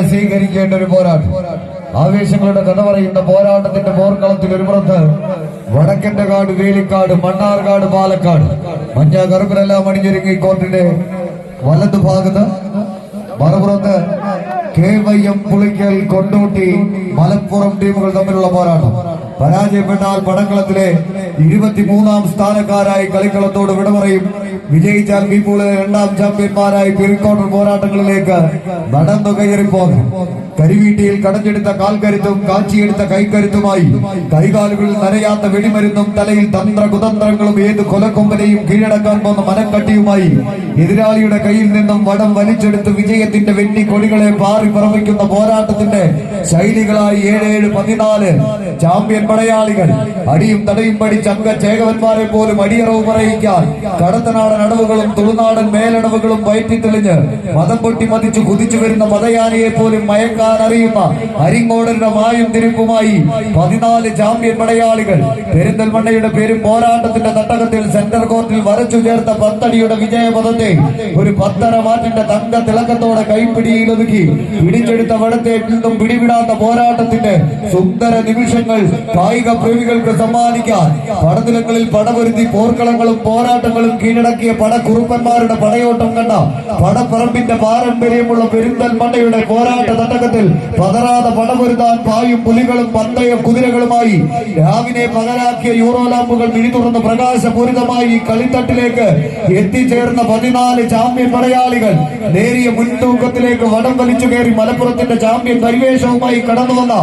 സ്വീകരിക്കേണ്ട ഒരു പോരാട്ടം, ആവേശങ്ങളുടെ കഥ പറയുന്ന പോരാട്ടത്തിന്റെ പോർക്കളത്തിൽ ഒരു പുറത്ത് വടക്കന്റെ കാട്, വേലിക്കാട്, മണ്ണാർക്കാട്, പാലക്കാട് മഞ്ഞ കറുപ്പിലെല്ലാം അണിഞ്ഞൊരുങ്ങി കോർട്ടിന്റെ വലതു ഭാഗത്ത്, മറുപുറത്ത് KYM, പുളിക്കൽ, കൊണ്ടോട്ടി, മലപ്പുറം ടീമുകൾ തമ്മിലുള്ള പോരാട്ടം. പരാജയപ്പെട്ടാൽ പടക്കളത്തിലെ 23ാം സ്ഥാനക്കാരായി കളിക്കളത്തോട് വിട പറയും. വിജയിച്ചാൽ ബിപൂളിലെ 2ാം ചാമ്പ്യന്മാരായി പ്രീക്വാർട്ടർ പോരാട്ടങ്ങളിലേക്ക് നടന്നു കയറിപ്പോകും. കരിവീട്ടിയിൽ കടഞ്ഞെടുത്ത കാൽക്കരുത്തും കാച്ചിയെടുത്ത കൈക്കരുത്തുമായി കൈകാലുകളിൽ നനയാത്ത വെടിമരുന്നും തലയിൽ തന്ത്രകുതന്ത്രങ്ങളും ഏത് കൊലക്കൊമ്പനെയും കീഴടക്കാൻ പോകുന്ന മനക്കട്ടിയുമായി എതിരാളിയുടെ കയ്യിൽ നിന്നും വടം വലിച്ചെടുത്ത് വിജയത്തിന്റെ വെണ്ണി കൊടികളെ പാറി പറപ്പിക്കുന്ന പോരാട്ടത്തിന്റെ ശൈലികളായി 7-14 ചാമ്പ്യൻ പടയാളികൾ. അടിയും തടയും പഠിച്ച അംഗചേകവന്മാരെ പോലും അടിയറവ് പറയിക്കാൻ കടത്തനാടൻ അടവുകളും തുളുനാടൻ മേലടവുകളും വയറ്റി തെളിഞ്ഞ് മതം പൊട്ടി മതിച്ചു കുതിച്ചു വരുന്ന മതയാനയെ പോലും മയക്കാൻ അറിയുന്ന അരിങ്ങോടരുടെ മായും തിരിപ്പുമായി 14 ചാമ്പ്യൻ പടയാളികൾ. പെരിന്തൽമണ്ണയുടെ പേരും പോരാട്ടത്തിന്റെ തട്ടകത്തിൽ സെന്റർ കോർട്ടിൽ വരച്ചു ചേർത്ത 10 അടിയുടെ വിജയപഥത്തെ ഒരു 10.5 മാറ്റിന്റെ തങ്ക തിളക്കത്തോടെ കൈപ്പിടിയിൽ ഒതുക്കി പിടിച്ചെടുത്ത വടത്തെ നിന്നും പിടിവിടാത്ത പോരാട്ടത്തിന്റെ സുന്ദര നിമിഷങ്ങൾ കായിക പ്രേമികൾക്ക് സമ്മാനിക്കാൻ പടനിലങ്ങളിൽ പടപൊരുത്തി പോർക്കളങ്ങളും പോരാട്ടങ്ങളും കീഴടക്കിയ പടക്കുറുപ്പന്മാരുടെ പടയോട്ടം കണ്ട പടപ്പറമ്പിന്റെ പാരമ്പര്യമുള്ള പെരിന്തൽമണ്ണയുടെ പോരാട്ട തട്ടകത്തിൽ പതറാതെ പടപൊരുതാൻ പായും പുലികളും പന്തയ കുതിരകളുമായി രാവിലെ പകരാക്കിയ യൂറോ ലാമ്പുകൾ മിഴിതുറന്ന് പ്രകാശപൂരിതമായി കളിത്തട്ടിലേക്ക് എത്തിച്ചേർന്ന 14 ചാമ്പ്യൻ പടയാളികൾ നേരിയ മുൻതൂക്കത്തിലേക്ക് വടം വലിച്ചു കയറി മലപ്പുറത്തിന്റെ ചാമ്പ്യൻ പരിവേഷവുമായി കടന്നുവന്ന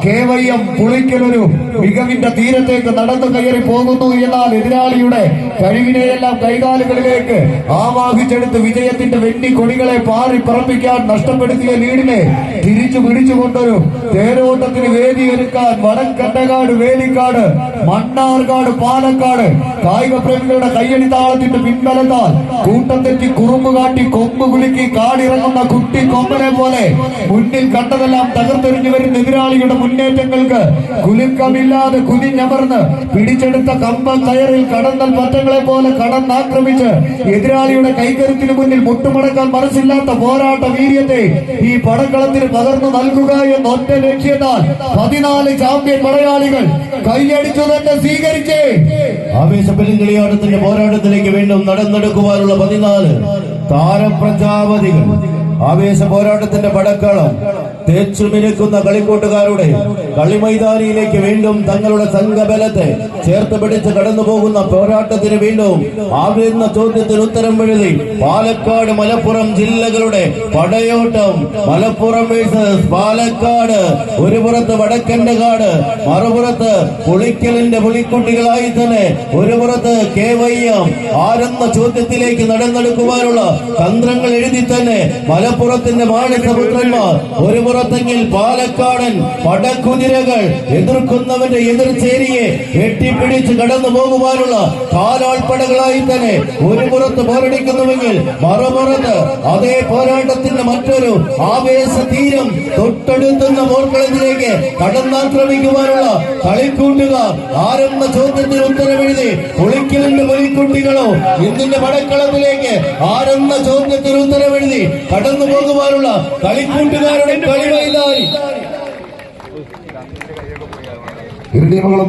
KYM പുളിക്കലൊരു മികവിന്റെ തീരത്തേക്ക് നടന്നു കയറി പോകുന്നു. എന്നാൽ എതിരാളിയുടെ കഴിവിനെയെല്ലാം കൈകാലുകളിലേക്ക് ആവാഹിച്ചെടുത്ത് വിജയത്തിന്റെ വെണ്ണി കൊടികളെ പാറി പറപ്പിക്കാൻ നഷ്ടപ്പെടുത്തിയ ലീഡിനെ തിരിച്ചു പിടിച്ചുകൊണ്ടൊരു തേരോട്ടത്തിന് വേദിയൊരുക്കാൻ വടക്കണ്ടകാട്, വേലിക്കാട്, മണ്ണാർക്കാട്, പാലക്കാട് കായിക പ്രേമികളുടെ കയ്യടിത്താളത്തിന്റെ പിൻബലത്താൽ കൂട്ടം തെറ്റി കുറുമ്പ് കാട്ടി കൊമ്പ് കുലുക്കി കാടിറങ്ങുന്ന കുട്ടി കൊമ്പനെ പോലെ മുന്നിൽ കണ്ടതെല്ലാം തകർത്തെറിഞ്ഞു വരുന്ന എതിരാളിയുടെ മുന്നേറ്റങ്ങൾക്ക് കുലുക്കമില്ലാതെ കുനിഞ്ഞമർന്ന് പിടിച്ചെടുത്ത കമ്പം കയറിൽ കടന്നൽ പറ്റങ്ങളെ പോലെ കടന്നാക്രമിച്ച് എതിരാളിയുടെ കൈകരുത്തിന് മുന്നിൽ മുട്ടുമടക്കാൻ മനസ്സില്ലാത്ത പോരാട്ട വീര്യത്തെ ഈ പടക്കളത്തിന് പകർന്നു നൽകുക എന്ന ഒറ്റ ലക്ഷ്യത്താൽ 14 ചാമ്പ്യൻ പടയാളികൾ കൈയടിച്ചു തന്നെ സ്വീകരിച്ചേ ആവേശപ്പെരുങ്കളിയാട്ടത്തിന്റെ പോരാട്ടത്തിലേക്ക് വീണ്ടും നടന്നെടുക്കുവാനുള്ള 14 താരപ്രജാപതികൾ. ആവേശ പോരാട്ടത്തിന്റെ പടക്കളം തേച്ചുമിനുക്കുന്ന കളിക്കൂട്ടുകാരുടെ കളിമൈതാനിയിലേക്ക് വീണ്ടും തങ്ങളുടെ സംഘബലത്തെ ചേർത്ത് പിടിച്ച് കടന്നു പോകുന്ന പോരാട്ടത്തിന് വീണ്ടും ആവുന്ന ചോദ്യത്തിന് ഉത്തരം എഴുതി പാലക്കാട്, മലപ്പുറം ജില്ലകളുടെ പടയോട്ടം. മലപ്പുറം വേഴ്സസ് പാലക്കാട്. ഒരു പുറത്ത് വടക്കന്റെ കാട്, മറുപുറത്ത് പുളിക്കലിന്റെ പുലിക്കുട്ടികളായി തന്നെ ഒരു പുറത്ത് KYM ആരെന്ന ചോദ്യത്തിലേക്ക് നടന്നെടുക്കുവാനുള്ള തന്ത്രങ്ങൾ എഴുതി തന്നെ മലപ്പുറത്തിന്റെ മാണിസപുത്രന്മാർ. ഒരു പുറത്തെങ്കിൽ പാലക്കാടൻ പടക്കുതിരകൾ എതിർക്കുന്നവന്റെ എതിർചേരിയെ എട്ടിപ്പിടിച്ച് കടന്നു പോകുവാനുള്ള കാലാൾപ്പടകളായി തന്നെ ഒരു പുറത്ത് പോരടിക്കുന്നുവെങ്കിൽ മറുപുറത്ത് അതേ പോരാട്ടത്തിന്റെ മറ്റൊരു ആവേശ തീരം തൊട്ടടുത്തുന്ന പോർക്കളത്തിലേക്ക് കടന്നാക്രമിക്കുവാനുള്ള കളിക്കൂട്ടുകാർ ആരെന്ന ചോദ്യത്തിന് ഉത്തരവെഴുതി പുളിക്കലിന്റെ പുലിക്കുട്ടികളോ ഇന്നിന്റെ പടക്കളത്തിലേക്ക് ആരെന്ന ചോദ്യത്തിന് ഉത്തരവെഴുതി കടന്നു പോകുവാനുള്ള കളിക്കൂട്ടുകാരുടെ കളിമൈതാനി. ഇരു ടീമുകളും